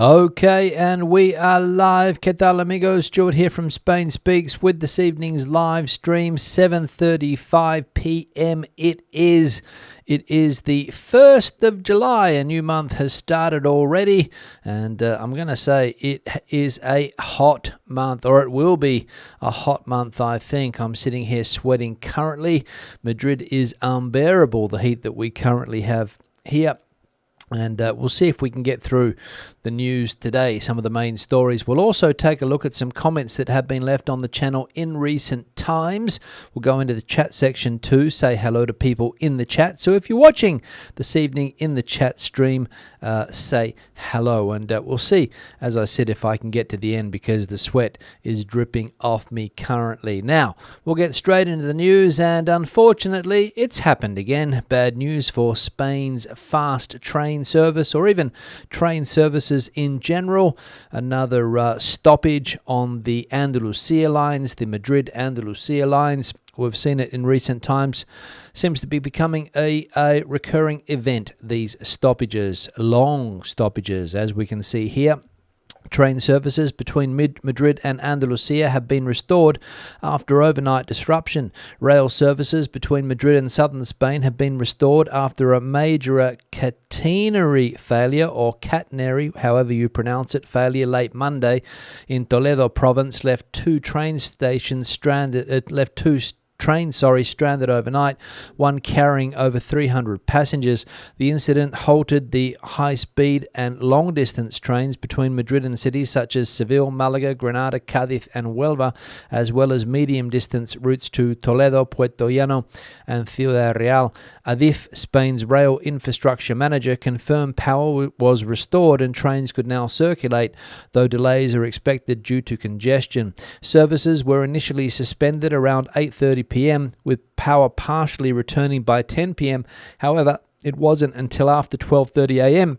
Okay, and we are live. ¿Qué tal, amigos? Stuart here from Spain Speaks with this evening's live stream, 7:35 p.m. It is the 1st of July. A new month has started already, and I'm going to say it is a hot month, or it will be a hot month, I think. I'm sitting here sweating currently. Madrid is unbearable, the heat that we currently have here. And we'll see if we can get through the news today, some of the main stories. We'll also take a look at some comments that have been left on the channel in recent times. We'll go into the chat section too, say hello to people in the chat. So if you're watching this evening in the chat stream, say hello. And we'll see, as I said, if I can get to the end because the sweat is dripping off me currently. Now, we'll get straight into the news, and unfortunately, it's happened again. Bad news for Spain's fast train service, or even train services in general. Another stoppage on the Andalusia lines, the Madrid-Andalusia lines. We've seen it in recent times. Seems to be becoming a recurring event, these stoppages, long stoppages, as we can see here. Train services between Madrid and Andalusia have been restored after overnight disruption. Rail services between Madrid and southern Spain have been restored after a major catenary failure, or catenary, however you pronounce it, failure late Monday in Toledo province left two trains stranded overnight, one carrying over 300 passengers. The incident halted the high-speed and long-distance trains between Madrid and cities such as Seville, Malaga, Granada, Cádiz and Huelva, as well as medium-distance routes to Toledo, Puerto Llano and Ciudad Real. Adif, Spain's rail infrastructure manager, confirmed power was restored and trains could now circulate, though delays are expected due to congestion. Services were initially suspended around 8:30 p.m, with power partially returning by 10 p.m. However, it wasn't until after 12:30 a.m.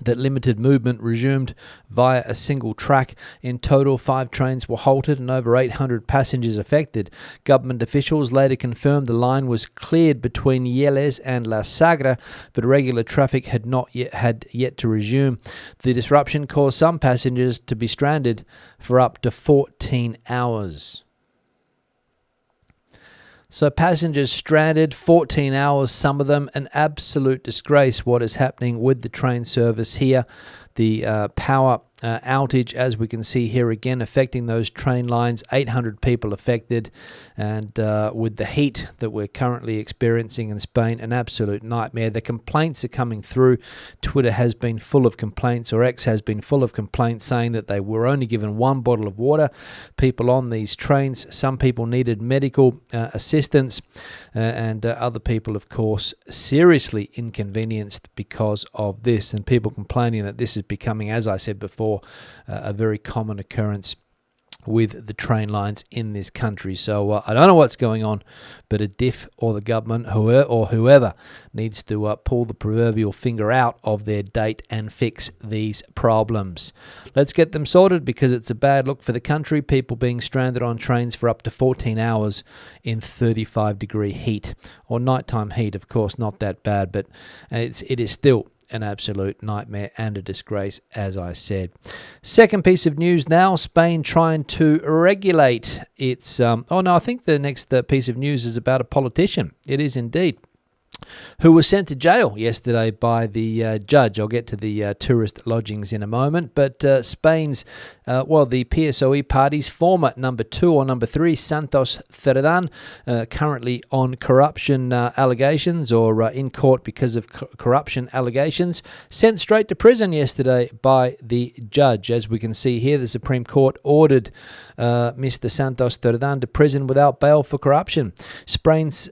that limited movement resumed via a single track. In total, 5 trains were halted and over 800 passengers affected. Government officials later confirmed the line was cleared between Yeles and La Sagra, but regular traffic had yet to resume. The disruption caused some passengers to be stranded for up to 14 hours. So passengers stranded 14 hours, some of them. An absolute disgrace what is happening with the train service here. The power outage, as we can see here again, affecting those train lines, 800 people affected, and with the heat that we're currently experiencing in Spain, an absolute nightmare. The complaints are coming through. Twitter has been full of complaints, or X has been full of complaints, saying that they were only given one bottle of water. People on these trains, some people needed medical assistance, and other people, of course, seriously inconvenienced because of this, and people complaining that this is becoming, as I said before, a very common occurrence with the train lines in this country. So I don't know what's going on, but Adif or the government or whoever needs to pull the proverbial finger out of their date and fix these problems. Let's get them sorted, because it's a bad look for the country. People being stranded on trains for up to 14 hours in 35-degree heat, or nighttime heat, of course, not that bad, but it is still an absolute nightmare and a disgrace, as I said. Second piece of news now, Spain trying to regulate its... I think the next piece of news is about a politician. It is indeed. Who was sent to jail yesterday by the judge. I'll get to the tourist lodgings in a moment. But Spain's, the PSOE party's former number 2 or number 3, Santos Cerdán, currently on corruption allegations, or in court because of corruption allegations, sent straight to prison yesterday by the judge. As we can see here, the Supreme Court ordered Mr. Santos Cerdán to prison without bail for corruption. Spain's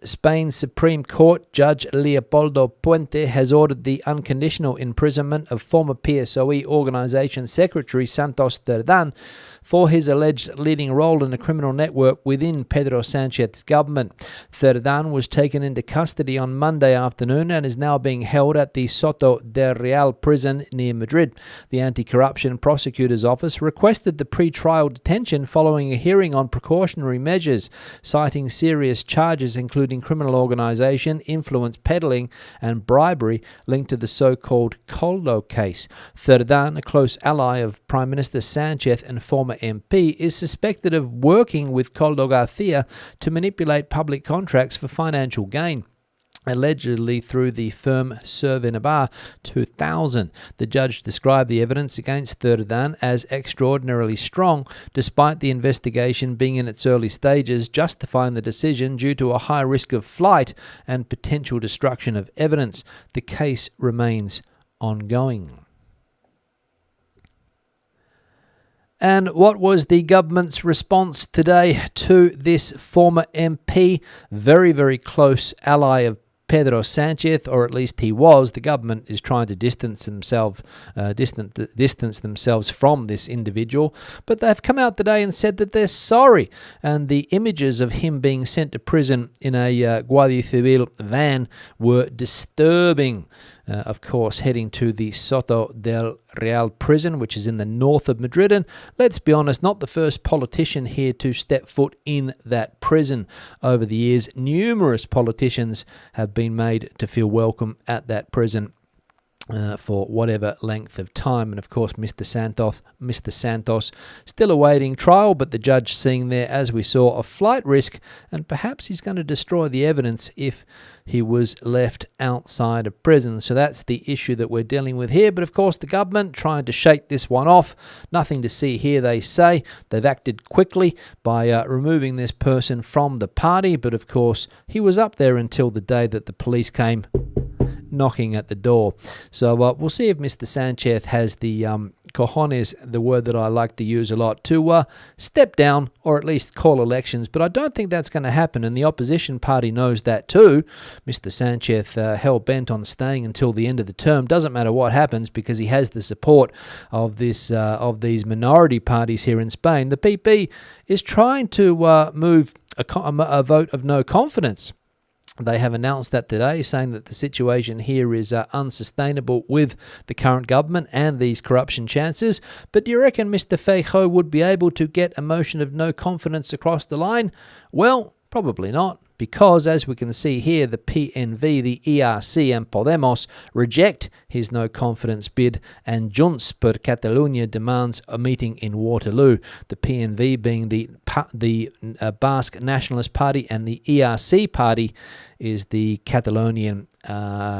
Supreme Court Judge Leopoldo Puente has ordered the unconditional imprisonment of former PSOE organization secretary Santos Cerdán for his alleged leading role in a criminal network within Pedro Sanchez's government. Cerdán was taken into custody on Monday afternoon and is now being held at the Soto del Real prison near Madrid. The anti-corruption prosecutor's office requested the pre-trial detention following a hearing on precautionary measures, citing serious charges including criminal organization, influence influence peddling and bribery linked to the so-called Coldo case. Cerdan, a close ally of Prime Minister Sanchez and former MP, is suspected of working with Coldo Garcia to manipulate public contracts for financial gain, allegedly through the firm Cervenabar 2000. The judge described the evidence against Cerdan as extraordinarily strong, despite the investigation being in its early stages, justifying the decision due to a high risk of flight and potential destruction of evidence. The case remains ongoing. And what was the government's response today to this former MP, very, very close ally of Pedro Sanchez, or at least he was? The government is trying to distance themselves from this individual, but they've come out today and said that they're sorry. And the images of him being sent to prison in a Guardia Civil van were disturbing. Of course, heading to the Soto del Real prison, which is in the north of Madrid. And let's be honest, not the first politician here to step foot in that prison. Over the years, numerous politicians have been made to feel welcome at that prison for whatever length of time. And of course, Mr. Santos still awaiting trial, but the judge seeing there, as we saw, a flight risk, and perhaps he's going to destroy the evidence if he was left outside of prison. So that's the issue that we're dealing with here. But of course, the government trying to shake this one off. Nothing to see here, they say. They've acted quickly by removing this person from the party. But of course, he was up there until the day that the police came knocking at the door. So we'll see if Mr. Sanchez has the cojones, the word that I like to use a lot, to step down or at least call elections. But I don't think that's going to happen, and the opposition party knows that too. Mr. Sanchez hell-bent on staying until the end of the term. Doesn't matter what happens, because he has the support of these minority parties here in Spain. The PP is trying to move a vote of no confidence. They have announced that today, saying that the situation here is unsustainable with the current government and these corruption chances. But do you reckon Mr. Feijóo would be able to get a motion of no confidence across the line? Well, probably not, because as we can see here, the PNV, the ERC and Podemos reject his no confidence bid, and Junts per Catalunya demands a meeting in Waterloo. The PNV being the Basque Nationalist Party, and the ERC party is the Catalonian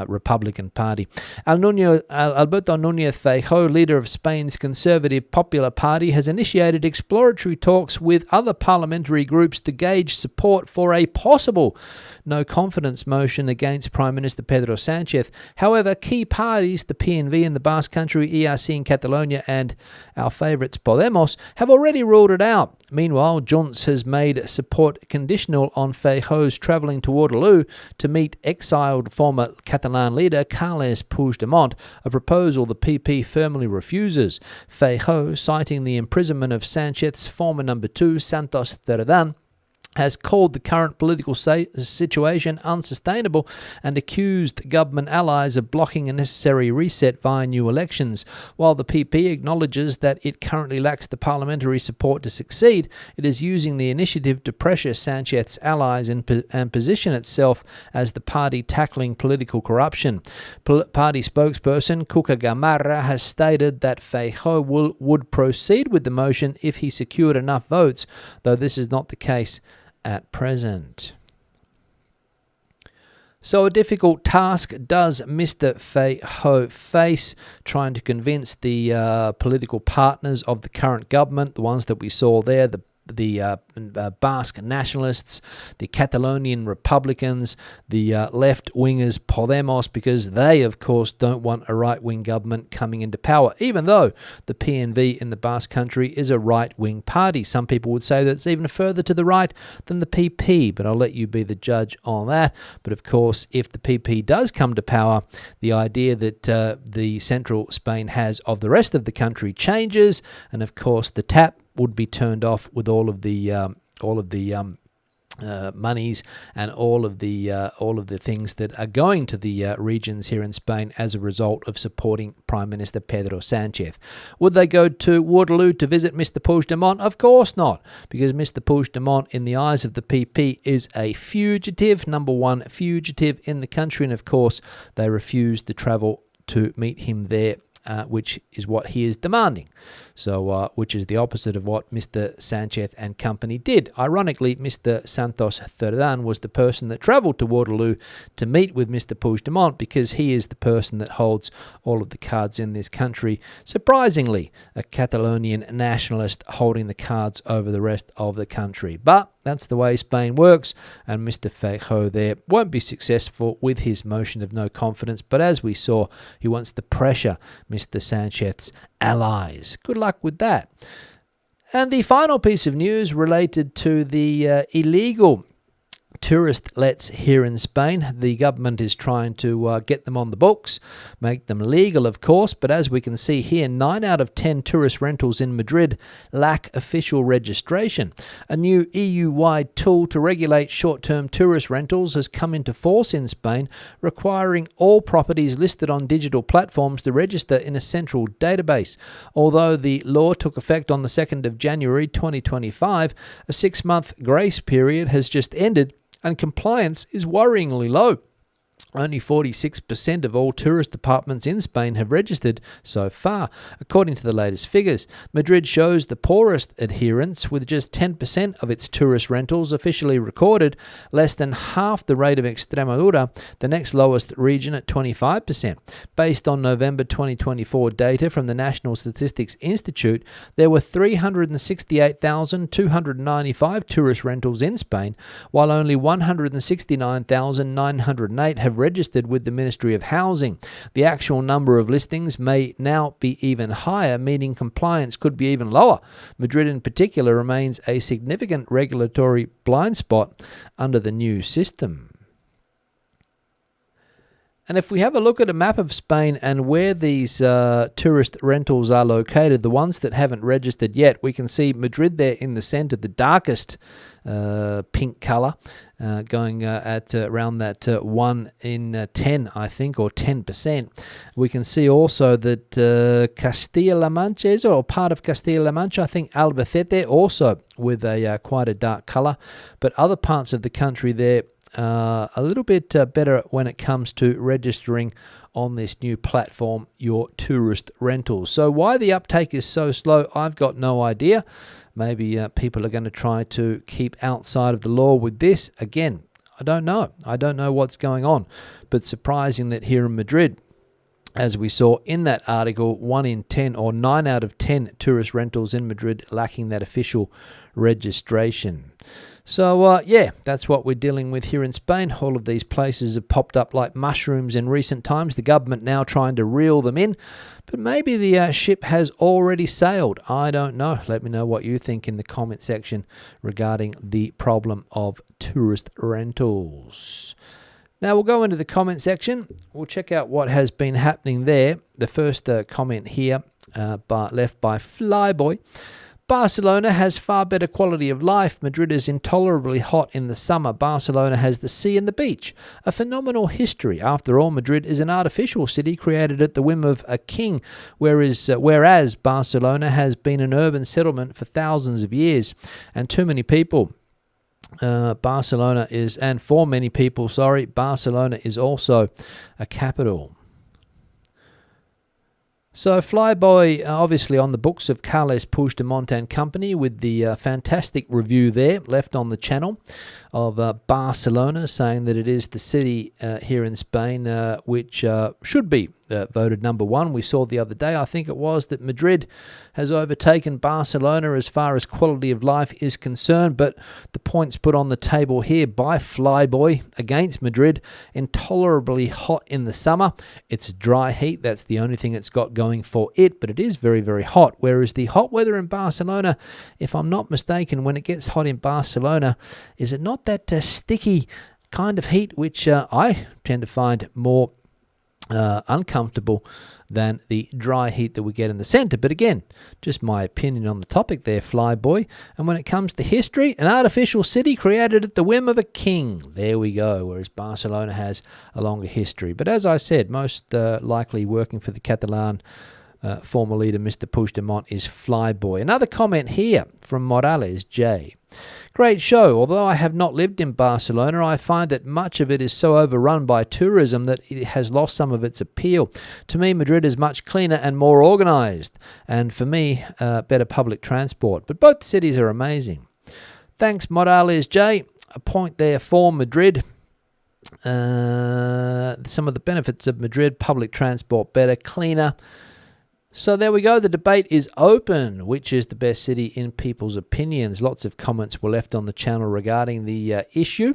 Republican Party. Alberto Núñez Feijóo, leader of Spain's Conservative Popular Party, has initiated exploratory talks with other parliamentary groups to gauge support for a possible no-confidence motion against Prime Minister Pedro Sanchez. However, key parties, the PNV in the Basque Country, ERC in Catalonia, and our favourites Podemos, have already ruled it out. Meanwhile, Junts has made support conditional on Feijóo's travelling to Waterloo to meet exiled former Catalan leader Carles Puigdemont, a proposal the PP firmly refuses. Feijóo, citing the imprisonment of Sanchez's former number 2, Santos Cerdan, has called the current political situation unsustainable and accused government allies of blocking a necessary reset via new elections. While the PP acknowledges that it currently lacks the parliamentary support to succeed, it is using the initiative to pressure Sanchez's allies and position itself as the party tackling political corruption. Party spokesperson Cuca Gamarra has stated that Feijóo would proceed with the motion if he secured enough votes, though this is not the case at present. So a difficult task does Mr. Feijóo face, trying to convince the political partners of the current government, the ones that we saw there, the Basque nationalists, the Catalonian Republicans, the left-wingers Podemos, because they, of course, don't want a right-wing government coming into power, even though the PNV in the Basque Country is a right-wing party. Some people would say that it's even further to the right than the PP, but I'll let you be the judge on that. But of course, if the PP does come to power, the idea that the central Spain has of the rest of the country changes, and of course the tap would be turned off with all of the monies and all of the things that are going to the regions here in Spain as a result of supporting Prime Minister Pedro Sánchez. Would they go to Waterloo to visit Mr. Puigdemont? Of course not, because Mr. Puigdemont, in the eyes of the PP, is a fugitive, number one fugitive in the country, and of course they refused to travel to meet him there, which is what he is demanding. So, which is the opposite of what Mr. Sánchez and company did. Ironically, Mr. Santos Cerdán was the person that travelled to Waterloo to meet with Mr. Puigdemont, because he is the person that holds all of the cards in this country. Surprisingly, a Catalonian nationalist holding the cards over the rest of the country. But that's the way Spain works, and Mr. Feijóo there won't be successful with his motion of no confidence. But as we saw, he wants to pressure Mr. Sánchez's allies. Good luck with that. And the final piece of news related to the illegal tourist lets here in Spain. The government is trying to get them on the books, make them legal, of course, but as we can see here, 9 out of 10 tourist rentals in Madrid lack official registration. A new EU-wide tool to regulate short-term tourist rentals has come into force in Spain, requiring all properties listed on digital platforms to register in a central database. Although the law took effect on the 2nd of January 2025, a 6-month grace period has just ended, and compliance is worryingly low. Only 46% of all tourist apartments in Spain have registered so far, according to the latest figures. Madrid shows the poorest adherence, with just 10% of its tourist rentals officially recorded, less than half the rate of Extremadura, the next lowest region at 25%. Based on November 2024 data from the National Statistics Institute, there were 368,295 tourist rentals in Spain, while only 169,908 have registered with the Ministry of Housing. The actual number of listings may now be even higher, meaning compliance could be even lower. Madrid in particular remains a significant regulatory blind spot under the new system. And if we have a look at a map of Spain and where these tourist rentals are located, the ones that haven't registered yet, we can see Madrid there in the centre, the darkest pink colour, going at around that 1 in 10, I think, or 10%. We can see also that Castilla-La Mancha, or part of Castilla-La Mancha, I think Albacete also with a quite a dark colour, but other parts of the country there a little bit better when it comes to registering on this new platform, your tourist rentals. So why the uptake is so slow, I've got no idea. Maybe people are going to try to keep outside of the law with this. Again, I don't know. I don't know what's going on. But surprising that here in Madrid, as we saw in that article, 1 in 10 or 9 out of 10 tourist rentals in Madrid lacking that official registration. So, yeah, that's what we're dealing with here in Spain. All of these places have popped up like mushrooms in recent times. The government now trying to reel them in. But maybe the ship has already sailed. I don't know. Let me know what you think in the comment section regarding the problem of tourist rentals. Now we'll go into the comment section. We'll check out what has been happening there. The first comment here left by Flyboy. Barcelona has far better quality of life. Madrid is intolerably hot in the summer. Barcelona has the sea and the beach. A phenomenal history. After all, Madrid is an artificial city created at the whim of a king, whereas Barcelona has been an urban settlement for thousands of years. And too many people... Barcelona is also a capital. So Flyboy, obviously on the books of Carles Puigdemont and company, with the fantastic review there left on the channel of Barcelona, saying that it is the city here in Spain which should be voted number one. We saw the other day, I think it was, that Madrid has overtaken Barcelona as far as quality of life is concerned, but the points put on the table here by Flyboy against Madrid: intolerably hot in the summer. It's dry heat, that's the only thing it's got going for it, but it is very, very hot, whereas the hot weather in Barcelona, if I'm not mistaken, when it gets hot in Barcelona, is it not that sticky kind of heat, which I tend to find more uncomfortable than the dry heat that we get in the center. But again, just my opinion on the topic there, Flyboy. And when it comes to history, an artificial city created at the whim of a king. There we go, whereas Barcelona has a longer history. But as I said, most likely working for the Catalan former leader Mr. Puigdemont is Flyboy. Another comment here from Morales J. Great show. Although I have not lived in Barcelona, I find that much of it is so overrun by tourism that it has lost some of its appeal. To me, Madrid is much cleaner and more organised, and for me, better public transport. But both cities are amazing. Thanks, Morales J. A point there for Madrid. Some of the benefits of Madrid: public transport better, cleaner. So there we go. The debate is open. Which is the best city in people's opinions? Lots of comments were left on the channel regarding the issue.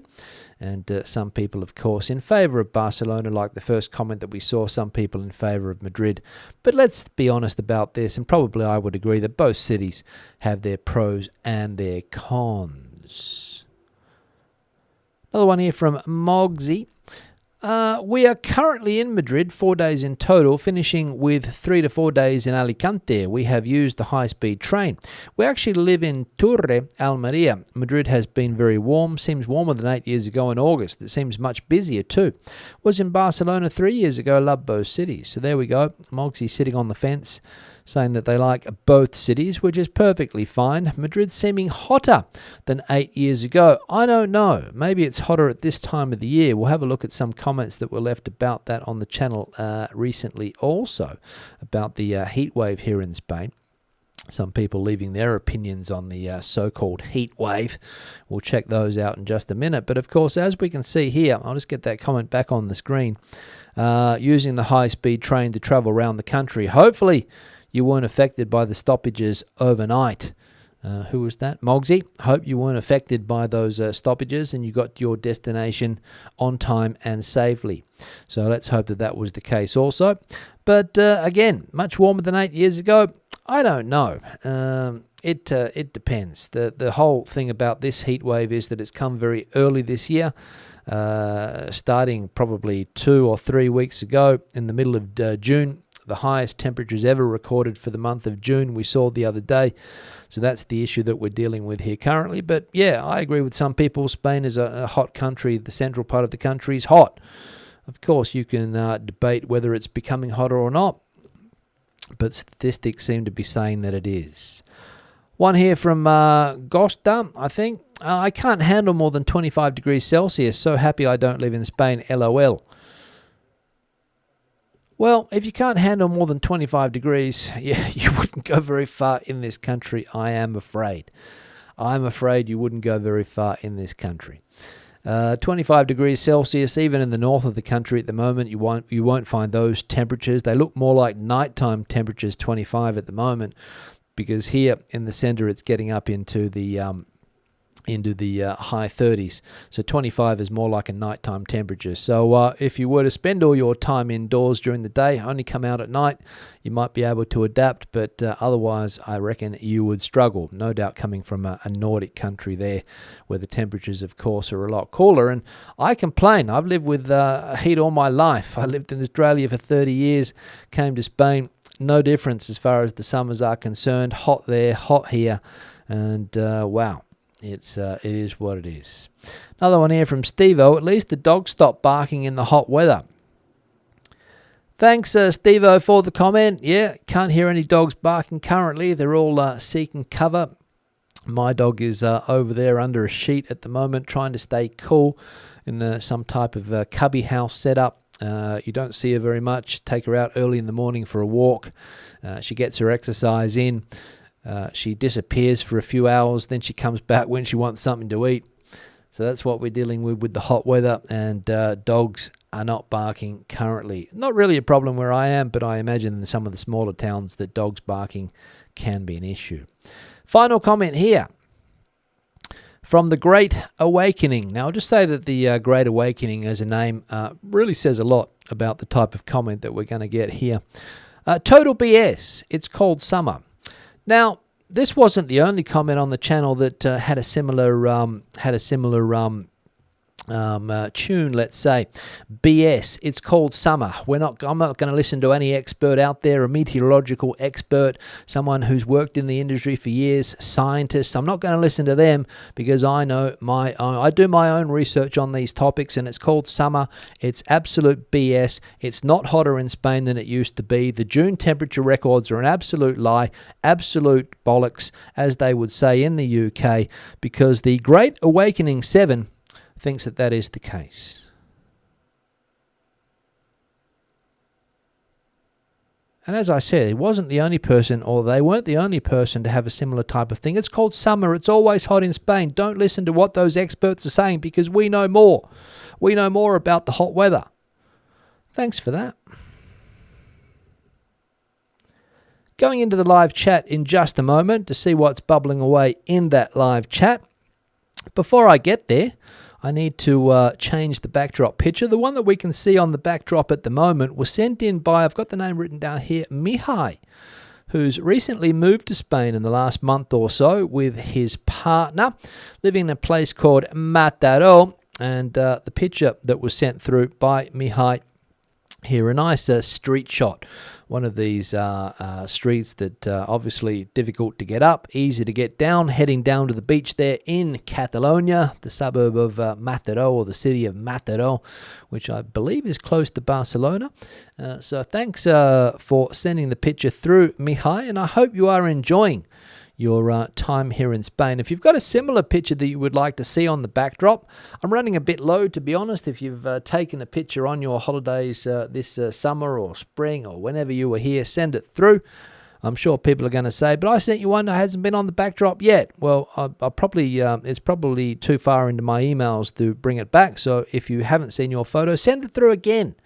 And some people, of course, in favour of Barcelona, like the first comment that we saw, some people in favour of Madrid. But let's be honest about this, and probably I would agree that both cities have their pros and their cons. Another one here from Mogsy. We are currently in Madrid, 4 days in total, finishing with 3 to 4 days in Alicante. We have used the high-speed train. We actually live in Torre Almeria. Madrid has been very warm, seems warmer than 8 years ago in August. It seems much busier too. Was in Barcelona 3 years ago, loved both cities. So there we go. Mogsy sitting on the fence, saying that they like both cities, which is perfectly fine. Madrid seeming hotter than 8 years ago. I don't know. Maybe it's hotter at this time of the year. We'll have a look at some comments that were left about that on the channel recently also, about the heat wave here in Spain. Some people leaving their opinions on the so-called heat wave. We'll check those out in just a minute. But of course, as we can see here, I'll just get that comment back on the screen. Using the high-speed train to travel around the country. Hopefully, you weren't affected by the stoppages overnight. Who was that? Mogsy. Hope you weren't affected by those stoppages and you got to your destination on time and safely. So let's hope that that was the case also. But again, much warmer than 8 years ago. I don't know. It depends. The whole thing about this heat wave is that it's come very early this year, starting probably 2 or 3 weeks ago in the middle of June. The highest temperatures ever recorded for the month of June we saw the other day. So that's the issue that we're dealing with here currently. But yeah, I agree with some people. Spain is a hot country. The central part of the country is hot. Of course, you can debate whether it's becoming hotter or not, but statistics seem to be saying that it is. One here from Gosta, I think. I can't handle more than 25 degrees Celsius. So happy I don't live in Spain. LOL. Well, if you can't handle more than 25 degrees, yeah, you wouldn't go very far in this country, I am afraid. I'm afraid you wouldn't go very far in this country. 25 degrees Celsius, even in the north of the country at the moment, you won't find those temperatures. They look more like nighttime temperatures, 25 at the moment, because here in the center it's getting up into the high 30s. So 25 is more like a nighttime temperature. So if you were to spend all your time indoors during the day, only come out at night, you might be able to adapt, but otherwise I reckon you would struggle. No doubt coming from a Nordic country there where the temperatures, of course, are a lot cooler. And I complain. I've lived with heat all my life. I lived in Australia for 30 years, came to Spain. No difference as far as the summers are concerned. Hot there, hot here, and wow. It is what it is. Another one here from Steve-O. At least the dogs stop barking in the hot weather. Thanks, Steve-O, for the comment. Yeah, can't hear any dogs barking currently. They're all seeking cover. My dog is over there under a sheet at the moment, trying to stay cool in some type of cubby house setup. You don't see her very much. Take her out early in the morning for a walk. She gets her exercise in. She disappears for a few hours, then she comes back when she wants something to eat. So that's what we're dealing with the hot weather, and dogs are not barking currently. Not really a problem where I am, but I imagine in some of the smaller towns that dogs barking can be an issue. Final comment here from the Great Awakening. Now, I'll just say that the Great Awakening as a name really says a lot about the type of comment that we're going to get here. Total BS. It's called summer. Now, this wasn't the only comment on the channel that had a similar tune, let's say. BS. It's called summer. I'm not going to listen to any expert out there, a meteorological expert, someone who's worked in the industry for years, scientists. I'm not going to listen to them because I know I do my own research on these topics, and it's called summer. It's absolute BS. It's not hotter in Spain than it used to be. The June temperature records are an absolute lie, absolute bollocks, as they would say in the UK, because the Great Awakening 7 thinks that is the case. And as I said, he wasn't the only person, or they weren't the only person to have a similar type of thing. It's called summer. It's always hot in Spain. Don't listen to what those experts are saying, because we know more. We know more about the hot weather. Thanks for that. Going into the live chat in just a moment to see what's bubbling away in that live chat. Before I get there, I need to change the backdrop picture. The one that we can see on the backdrop at the moment was sent in by, I've got the name written down here, Mihai, who's recently moved to Spain in the last month or so with his partner, living in a place called Madrid. And the picture that was sent through by Mihai here, a nice street shot. One of these streets that obviously difficult to get up, easy to get down, heading down to the beach there in Catalonia, the suburb of Mataró, or the city of Mataró, which I believe is close to Barcelona. So thanks for sending the picture through, Mihai, and I hope you are enjoying your time here in Spain. If you've got a similar picture that you would like to see on the backdrop, I'm running a bit low, to be honest. If you've taken a picture on your holidays this summer or spring or whenever you were here, send it through. I'm sure people are going to say, but I sent you one that hasn't been on the backdrop yet. Well, it's probably too far into my emails to bring it back. So if you haven't seen your photo, send it through again,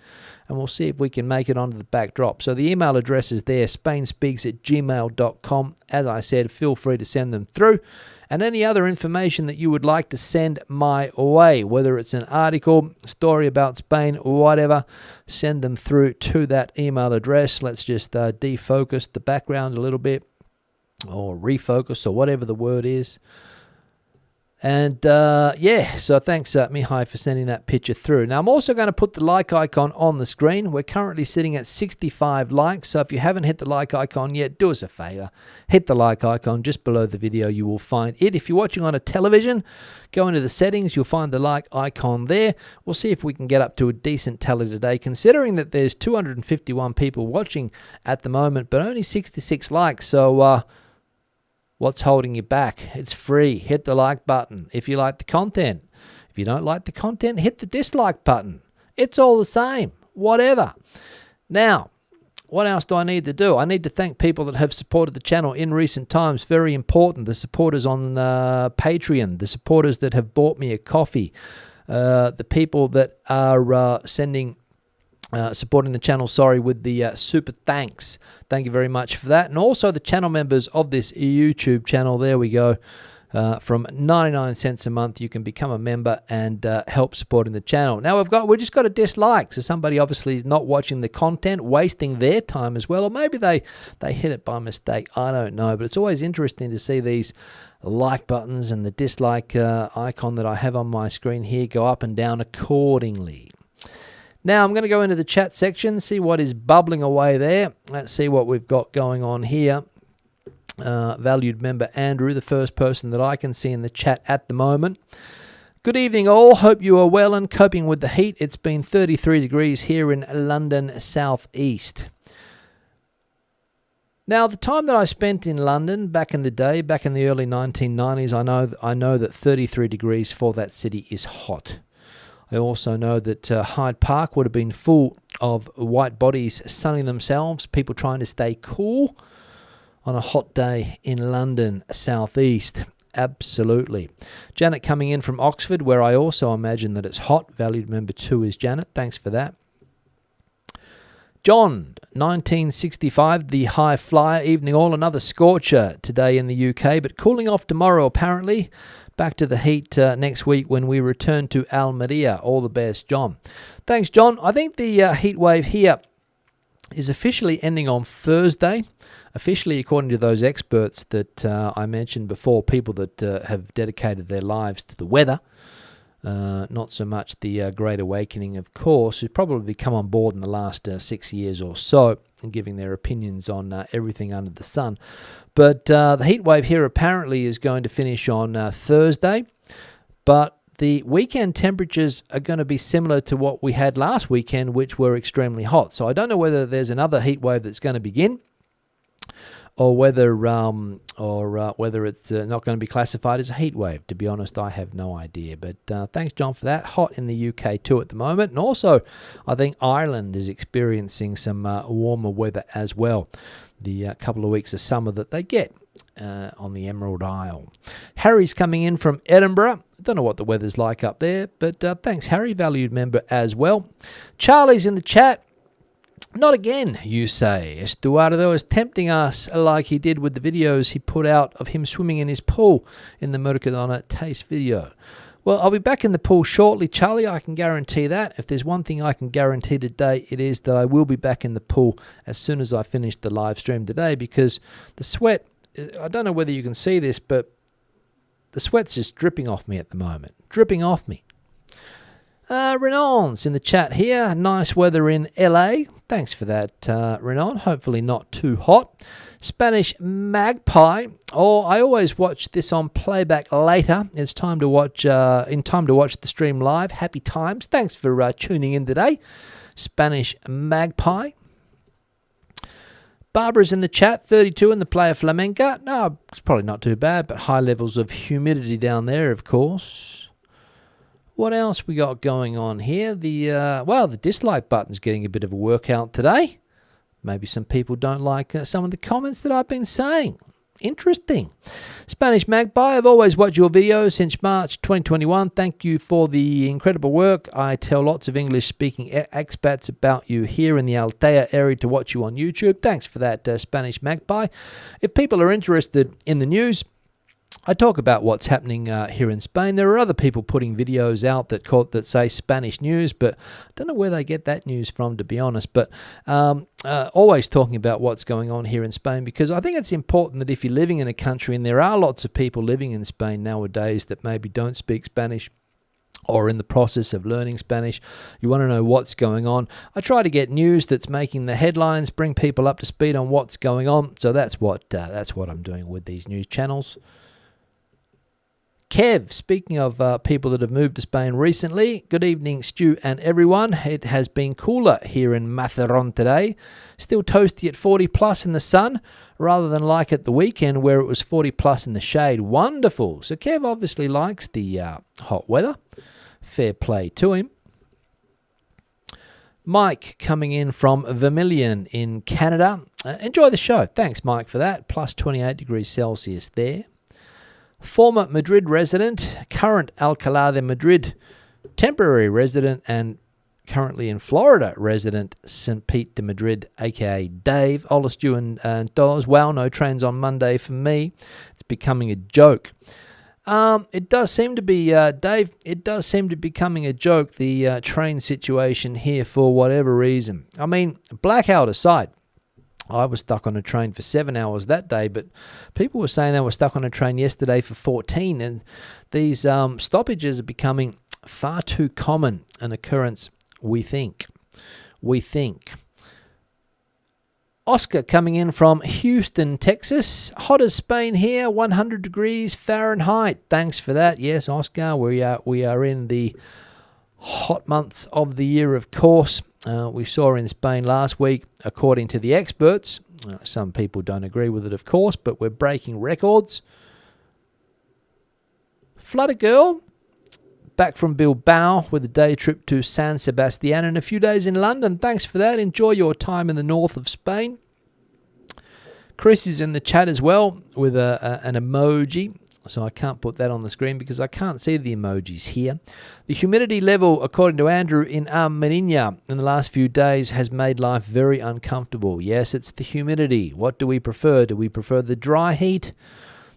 and we'll see if we can make it onto the backdrop. So the email address is there, spainspeaks@gmail.com. As I said, feel free to send them through. And any other information that you would like to send my way, whether it's an article, story about Spain, whatever, send them through to that email address. Let's just defocus the background a little bit, or refocus, or whatever the word is. And so thanks, Mihai, for sending that picture through. Now, I'm also going to put the like icon on the screen. We're currently sitting at 65 likes, so if you haven't hit the like icon yet, do us a favor. Hit the like icon just below the video. You will find it. If you're watching on a television, go into the settings. You'll find the like icon there. We'll see if we can get up to a decent tally today, considering that there's 251 people watching at the moment, but only 66 likes. So, what's holding you back? It's free. Hit the like button if you like the content. If you don't like the content, hit the dislike button. It's all the same. Whatever. Now, what else do I need to do? I need to thank people that have supported the channel in recent times. Very important. The supporters on Patreon, the supporters that have bought me a coffee, the people that are supporting the channel, with the super thanks. Thank you very much for that. And also the channel members of this YouTube channel. There we go. From 99 cents a month, you can become a member and help supporting the channel. Now we just got a dislike. So somebody obviously is not watching the content, wasting their time as well. Or maybe they hit it by mistake. I don't know. But it's always interesting to see these like buttons and the dislike icon that I have on my screen here go up and down accordingly. Now I'm going to go into the chat section, see what is bubbling away there. Let's see what we've got going on here. Valued member Andrew, the first person that I can see in the chat at the moment. Good evening all. Hope you are well and coping with the heat. It's been 33 degrees here in London southeast. Now, the time that I spent in London back in the day, back in the early 1990s, I know that 33 degrees for that city is hot. I also know that Hyde Park would have been full of white bodies sunning themselves, people trying to stay cool on a hot day in London southeast. Absolutely. Janet coming in from Oxford, where I also imagine that it's hot. Valued member 2 is Janet. Thanks for that. John, 1965, the high flyer. Evening all. Another scorcher today in the UK, but cooling off tomorrow apparently. Back to the heat next week when we return to Almeria. All the best, John. Thanks, John. I think the heat wave here is officially ending on Thursday. Officially, according to those experts that I mentioned before, people that have dedicated their lives to the weather. Not so much the Great Awakening, of course, who's probably come on board in the last 6 years or so and giving their opinions on everything under the sun. But the heat wave here apparently is going to finish on Thursday, but the weekend temperatures are going to be similar to what we had last weekend, which were extremely hot. So I don't know whether there's another heat wave that's going to begin, or whether it's not going to be classified as a heat wave. To be honest, I have no idea. But thanks, John, for that. Hot in the UK too at the moment. And also, I think Ireland is experiencing some warmer weather as well. The couple of weeks of summer that they get on the Emerald Isle. Harry's coming in from Edinburgh. I don't know what the weather's like up there, but thanks, Harry, valued member as well. Charlie's in the chat. Not again, you say. Estuardo is tempting us like he did with the videos he put out of him swimming in his pool in the Mercadona Taste video. Well, I'll be back in the pool shortly, Charlie. I can guarantee that. If there's one thing I can guarantee today, it is that I will be back in the pool as soon as I finish the live stream today, because the sweat, I don't know whether you can see this, but the sweat's just dripping off me at the moment. Dripping off me. Renon's in the chat here. Nice weather in LA. Thanks for that, Renon. Hopefully not too hot. Spanish Magpie. Oh, I always watch this on playback later. It's time to watch the stream live. Happy times. Thanks for tuning in today. Spanish Magpie. Barbara's in the chat, 32 in the Playa Flamenca. No, it's probably not too bad, but high levels of humidity down there, of course. What else we got going on here? The dislike button's getting a bit of a workout today. Maybe some people don't like some of the comments that I've been saying. Interesting. Spanish Magpie, I've always watched your videos since March 2021. Thank you for the incredible work. I tell lots of English-speaking expats about you here in the Altea area to watch you on YouTube. Thanks for that, Spanish Magpie. If people are interested in the news, I talk about what's happening here in Spain. There are other people putting videos out that say Spanish news, but I don't know where they get that news from, to be honest. But always talking about what's going on here in Spain, because I think it's important that if you're living in a country, and there are lots of people living in Spain nowadays that maybe don't speak Spanish or in the process of learning Spanish, you want to know what's going on. I try to get news that's making the headlines, bring people up to speed on what's going on. So that's what I'm doing with these news channels. Kev, speaking of people that have moved to Spain recently, good evening, Stu and everyone. It has been cooler here in Mazaron today. Still toasty at 40 plus in the sun, rather than like at the weekend where it was 40 plus in the shade. Wonderful. So Kev obviously likes the hot weather. Fair play to him. Mike coming in from Vermilion in Canada. Enjoy the show. Thanks, Mike, for that. Plus 28 degrees Celsius there. Former Madrid resident, current Alcalá de Madrid temporary resident, and currently in Florida resident, St. Pete de Madrid, a.k.a. Dave. Hola, Stu and Dollars. Wow, no trains on Monday for me. It's becoming a joke. It does seem to be, Dave, it does seem to be becoming a joke, the train situation here, for whatever reason. I mean, blackout aside, I was stuck on a train for 7 hours that day, but people were saying they were stuck on a train yesterday for 14, and these stoppages are becoming far too common an occurrence, we think. Oscar coming in from Houston, Texas. Hot as Spain here, 100 degrees Fahrenheit. Thanks for that. Yes, Oscar, we are in the hot months of the year, of course. We saw in Spain last week, according to the experts, some people don't agree with it, of course, but we're breaking records. Flutter Girl, back from Bilbao with a day trip to San Sebastián and a few days in London. Thanks for that. Enjoy your time in the north of Spain. Chris is in the chat as well with an emoji. So I can't put that on the screen because I can't see the emojis here. The humidity level, according to Andrew, in Almería in the last few days has made life very uncomfortable. Yes, it's the humidity. What do we prefer? Do we prefer the dry heat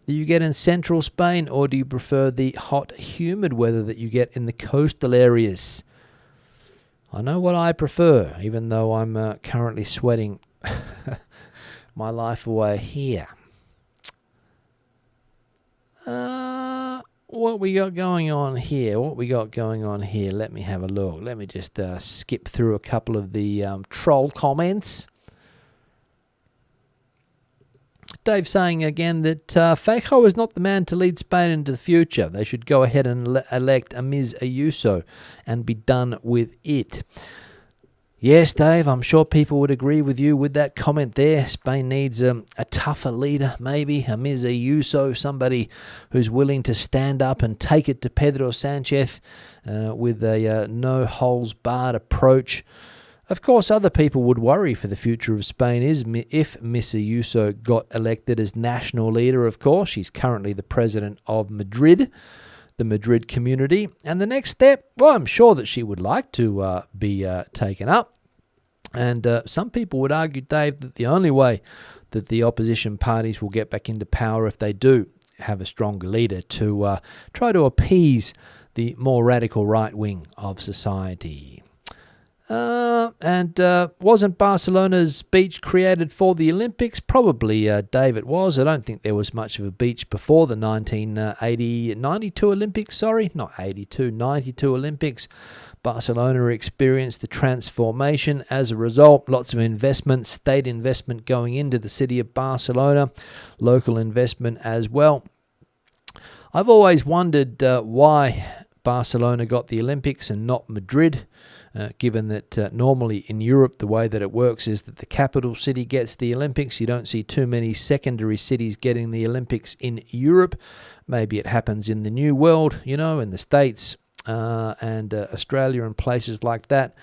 that you get in central Spain, or do you prefer the hot, humid weather that you get in the coastal areas? I know what I prefer, even though I'm currently sweating my life away here. what we got going on here? Let me have a look. Let me just skip through a couple of the troll comments. Dave saying again that Feijóo is not the man to lead Spain into the future. They should go ahead and elect a Ms. Ayuso and be done with it. Yes, Dave, I'm sure people would agree with you with that comment there. Spain needs a tougher leader, maybe, a Ms. Ayuso, somebody who's willing to stand up and take it to Pedro Sanchez with a no-holes-barred approach. Of course, other people would worry for the future of Spain if Ms. Ayuso got elected as national leader, of course. She's currently the president of Madrid, the Madrid community. And the next step, well, I'm sure that she would like to be taken up. And some people would argue, Dave, that the only way that the opposition parties will get back into power if they do have a stronger leader to try to appease the more radical right wing of society. Wasn't Barcelona's beach created for the Olympics? Probably, Dave, it was. I don't think there was much of a beach before the 92 Olympics, 92 Olympics. Barcelona experienced the transformation as a result. Lots of investment, state investment going into the city of Barcelona, local investment as well. I've always wondered why Barcelona got the Olympics and not Madrid. Given that normally in Europe the way that it works is that the capital city gets the Olympics. You don't see too many secondary cities getting the Olympics in Europe. Maybe it happens in the New World, in the States and Australia and places like that,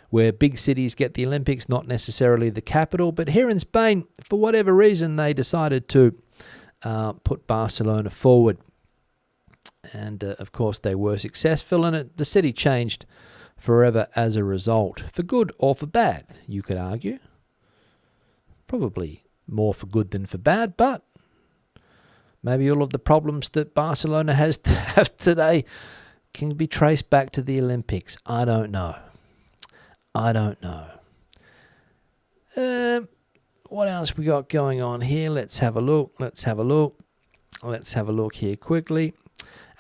where big cities get the Olympics, not necessarily the capital. But here in Spain, for whatever reason, they decided to put Barcelona forward. And of course they were successful, and the city changed forever as a result, for good or for bad, you could argue. Probably more for good than for bad, but maybe all of the problems that Barcelona has today can be traced back to the Olympics. I don't know. What else we got going on here? Let's have a look here quickly.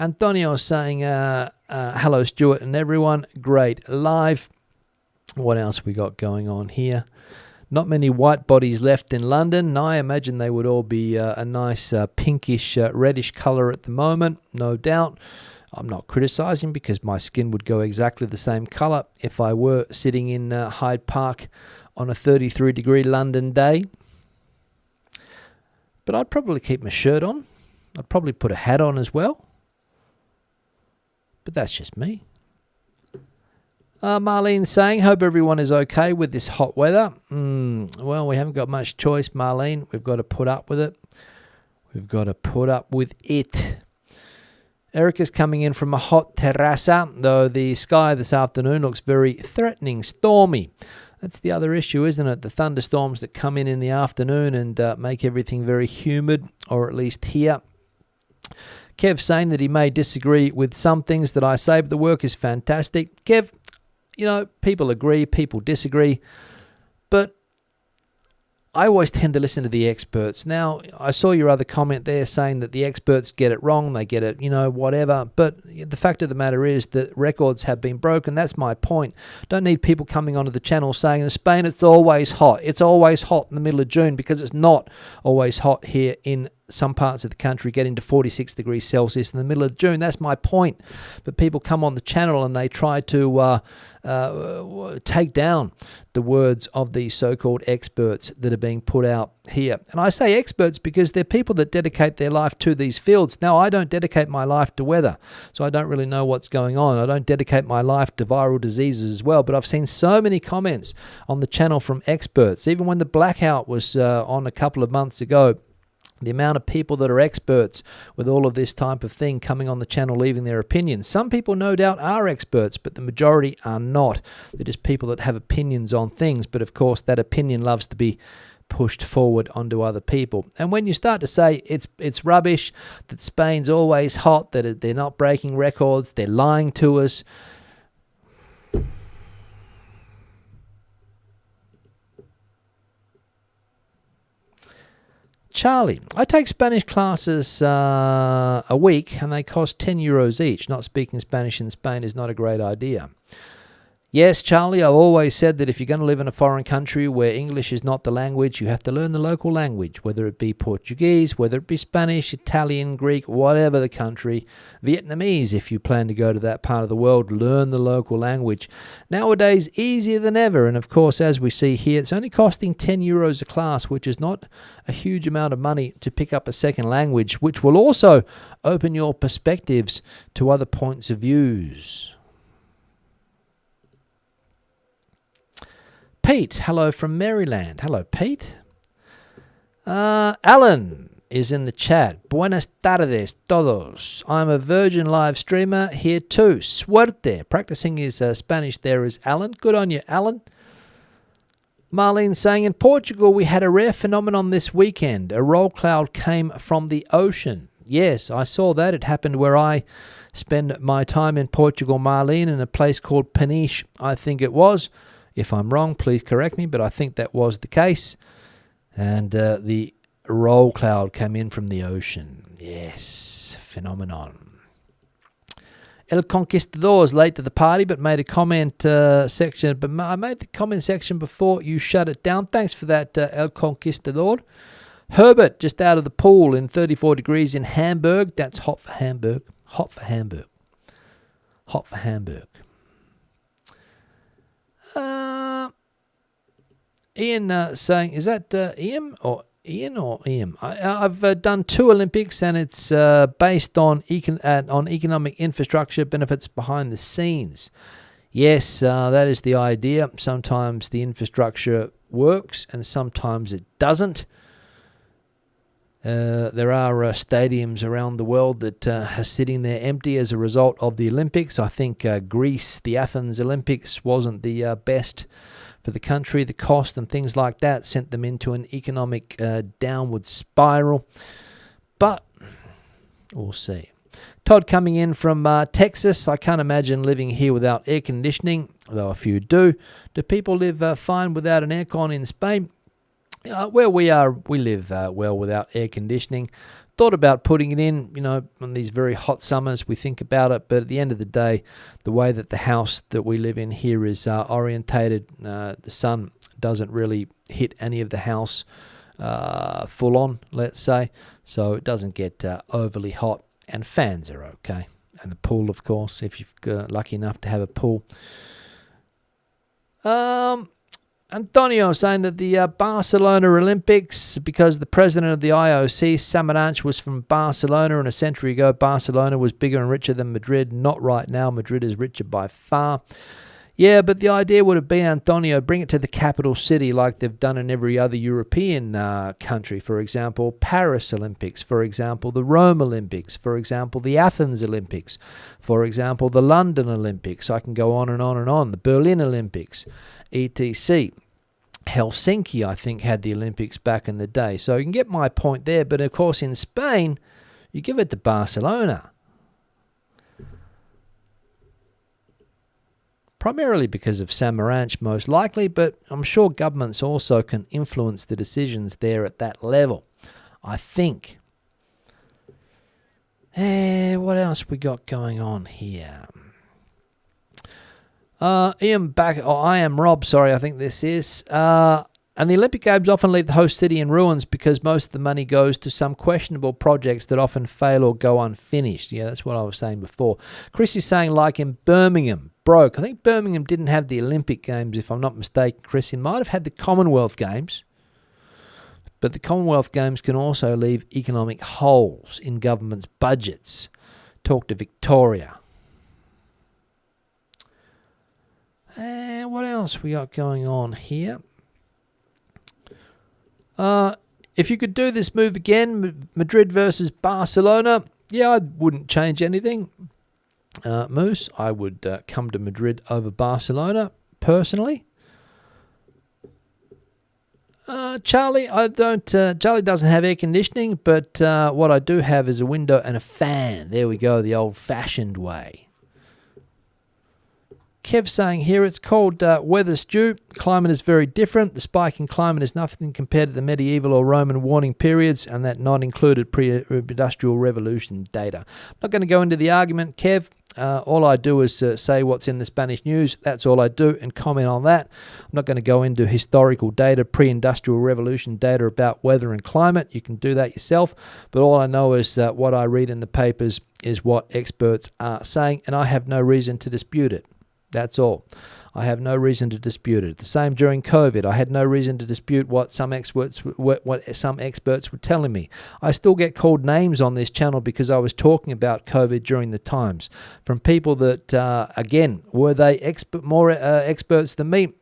Antonio saying, hello, Stuart and everyone. Great live. What else we got going on here? Not many white bodies left in London. I imagine they would all be a nice pinkish, reddish colour at the moment, no doubt. I'm not criticising because my skin would go exactly the same colour if I were sitting in Hyde Park on a 33-degree London day. But I'd probably keep my shirt on. I'd probably put a hat on as well. But that's just me. Marlene saying, hope everyone is okay with this hot weather. Well, we haven't got much choice, Marlene. We've got to put up with it. Erica's coming in from a hot terraza, though the sky this afternoon looks very threatening, stormy. That's the other issue, isn't it? The thunderstorms that come in the afternoon and make everything very humid, or at least here. Kev saying that he may disagree with some things that I say, but the work is fantastic. Kev, people agree, people disagree, but I always tend to listen to the experts. Now, I saw your other comment there saying that the experts get it wrong, they get it, whatever. But the fact of the matter is that records have been broken. That's my point. Don't need people coming onto the channel saying in Spain it's always hot. It's always hot in the middle of June, because it's not always hot here in some parts of the country, getting to 46 degrees Celsius in the middle of June. That's my point. But people come on the channel and they try to take down the words of these so-called experts that are being put out here. And I say experts because they're people that dedicate their life to these fields. Now, I don't dedicate my life to weather, so I don't really know what's going on. I don't dedicate my life to viral diseases as well, but I've seen so many comments on the channel from experts. Even when the blackout was on a couple of months ago, the amount of people that are experts with all of this type of thing coming on the channel, leaving their opinions. Some people no doubt are experts, but the majority are not. They're just people that have opinions on things, but of course that opinion loves to be pushed forward onto other people. And when you start to say it's rubbish, that Spain's always hot, that they're not breaking records, they're lying to us, Charlie, I take Spanish classes a week and they cost €10 each. Not speaking Spanish in Spain is not a great idea. Yes, Charlie, I've always said that if you're going to live in a foreign country where English is not the language, you have to learn the local language, whether it be Portuguese, whether it be Spanish, Italian, Greek, whatever the country. Vietnamese, if you plan to go to that part of the world, learn the local language. Nowadays, easier than ever. And of course, as we see here, it's only costing €10 a class, which is not a huge amount of money to pick up a second language, which will also open your perspectives to other points of views. Pete, hello from Maryland. Hello, Pete. Alan is in the chat. Buenas tardes, todos. I'm a Virgin live streamer here too. Suerte. Practicing his Spanish there is Alan. Good on you, Alan. Marlene saying, in Portugal, we had a rare phenomenon this weekend. A roll cloud came from the ocean. Yes, I saw that. It happened where I spend my time in Portugal, Marlene, in a place called Peniche, I think it was. If I'm wrong, please correct me, but I think that was the case. And the roll cloud came in from the ocean. Yes, phenomenon. El Conquistador is late to the party, but made a comment section. But I made the comment section before you shut it down. Thanks for that, El Conquistador. Herbert, just out of the pool in 34 degrees in Hamburg. That's hot for Hamburg. Hot for Hamburg. Hot for Hamburg. Ian saying, is that Ian or Ian? I've done 2 Olympics and it's based on economic infrastructure benefits behind the scenes. Yes, that is the idea. Sometimes the infrastructure works and sometimes it doesn't. There are stadiums around the world that are sitting there empty as a result of the Olympics. I think Greece, the Athens Olympics, wasn't the best for the country. The cost and things like that sent them into an economic downward spiral. But we'll see. Todd coming in from Texas. I can't imagine living here without air conditioning, though a few do. Do people live fine without an aircon in Spain? Where we are, we live well without air conditioning. Thought about putting it in, on these very hot summers, we think about it, but at the end of the day, the way that the house that we live in here is orientated, the sun doesn't really hit any of the house full on, let's say, so it doesn't get overly hot, and fans are okay. And the pool, of course, if you're lucky enough to have a pool. Antonio saying that the Barcelona Olympics, because the president of the IOC, Samaranch, was from Barcelona, and a century ago Barcelona was bigger and richer than Madrid. Not right now. Madrid is richer by far. Yeah, but the idea would have been, Antonio, bring it to the capital city like they've done in every other European country. For example, Paris Olympics. For example, the Rome Olympics. For example, the Athens Olympics. For example, the London Olympics. I can go on and on and on. The Berlin Olympics, etc. Helsinki, I think, had the Olympics back in the day. So you can get my point there. But, of course, in Spain, you give it to Barcelona. Primarily because of Samaranch, most likely, but I'm sure governments also can influence the decisions there at that level, I think. What else we got going on here? Ian back, I am Rob, sorry, I think this is. And the Olympic Games often leave the host city in ruins because most of the money goes to some questionable projects that often fail or go unfinished. Yeah, that's what I was saying before. Chris is saying like in Birmingham, broke. I think Birmingham didn't have the Olympic Games, if I'm not mistaken, Chris. It might have had the Commonwealth Games. But the Commonwealth Games can also leave economic holes in government's budgets. Talk to Victoria. And what else we got going on here? If you could do this move again, Madrid versus Barcelona, yeah, I wouldn't change anything. Moose, I would come to Madrid over Barcelona, personally. Charlie, Charlie doesn't have air conditioning, but what I do have is a window and a fan. There we go, the old-fashioned way. Kev saying here, it's called weather stew. Climate is very different. The spike in climate is nothing compared to the medieval or Roman warning periods, and that not included pre-industrial revolution data. I'm not going to go into the argument, Kev. All I do is say what's in the Spanish news. That's all I do, and comment on that. I'm not going to go into historical data, pre-industrial revolution data about weather and climate. You can do that yourself. But all I know is that what I read in the papers is what experts are saying, and I have no reason to dispute it. That's all. I have no reason to dispute it. The same during COVID. I had no reason to dispute what some experts were telling me. I still get called names on this channel because I was talking about COVID during the times from people that, again, were they more experts than me?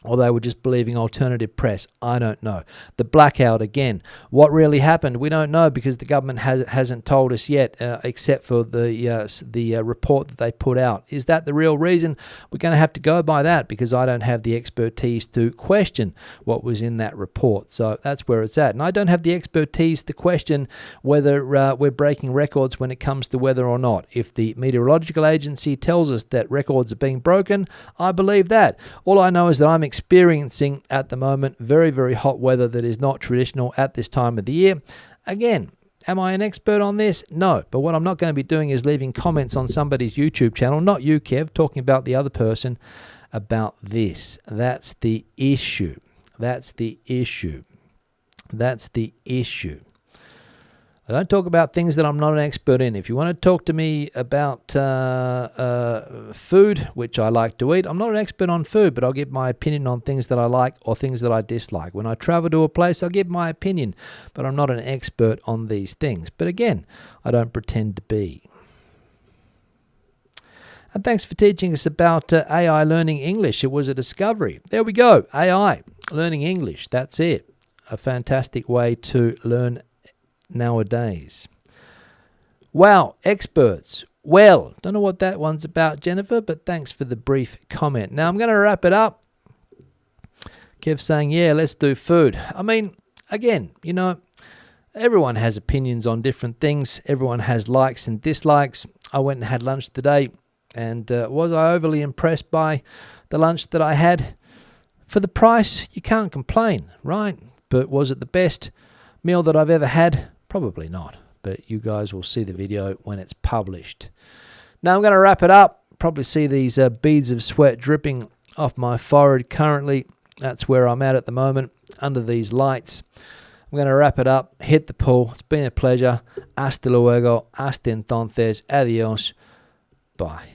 Or they were just believing alternative press. I don't know. The blackout again. What really happened? We don't know because the government hasn't told us yet, except for the report that they put out. Is that the real reason? We're going to have to go by that because I don't have the expertise to question what was in that report. So that's where it's at. And I don't have the expertise to question whether we're breaking records when it comes to weather or not. If the meteorological agency tells us that records are being broken, I believe that. All I know is that I'm experiencing at the moment very, very hot weather that is not traditional at this time of the year. Again, am I an expert on this? No. But what I'm not going to be doing is leaving comments on somebody's YouTube channel, not you, Kev, talking about the other person about this. That's the issue. That's the issue. That's the issue. I don't talk about things that I'm not an expert in. If you want to talk to me about food, which I like to eat, I'm not an expert on food, but I'll give my opinion on things that I like or things that I dislike. When I travel to a place, I'll give my opinion, but I'm not an expert on these things. But again, I don't pretend to be. And thanks for teaching us about AI learning English. It was a discovery. There we go. AI learning English. That's it. A fantastic way to learn nowadays. Wow, experts. Well, don't know what that one's about, Jennifer, but thanks for the brief comment. Now I'm going to wrap it up. Kev saying, yeah, let's do food. I mean, again, you know, everyone has opinions on different things. Everyone has likes and dislikes. I went and had lunch today, and was I overly impressed by the lunch that I had? For the price, you can't complain, right? But was it the best meal that I've ever had? Probably not, but you guys will see the video when it's published. Now I'm going to wrap it up. Probably see these beads of sweat dripping off my forehead currently. That's where I'm at the moment, under these lights. I'm going to wrap it up, hit the pool. It's been a pleasure. Hasta luego, hasta entonces, adios, bye.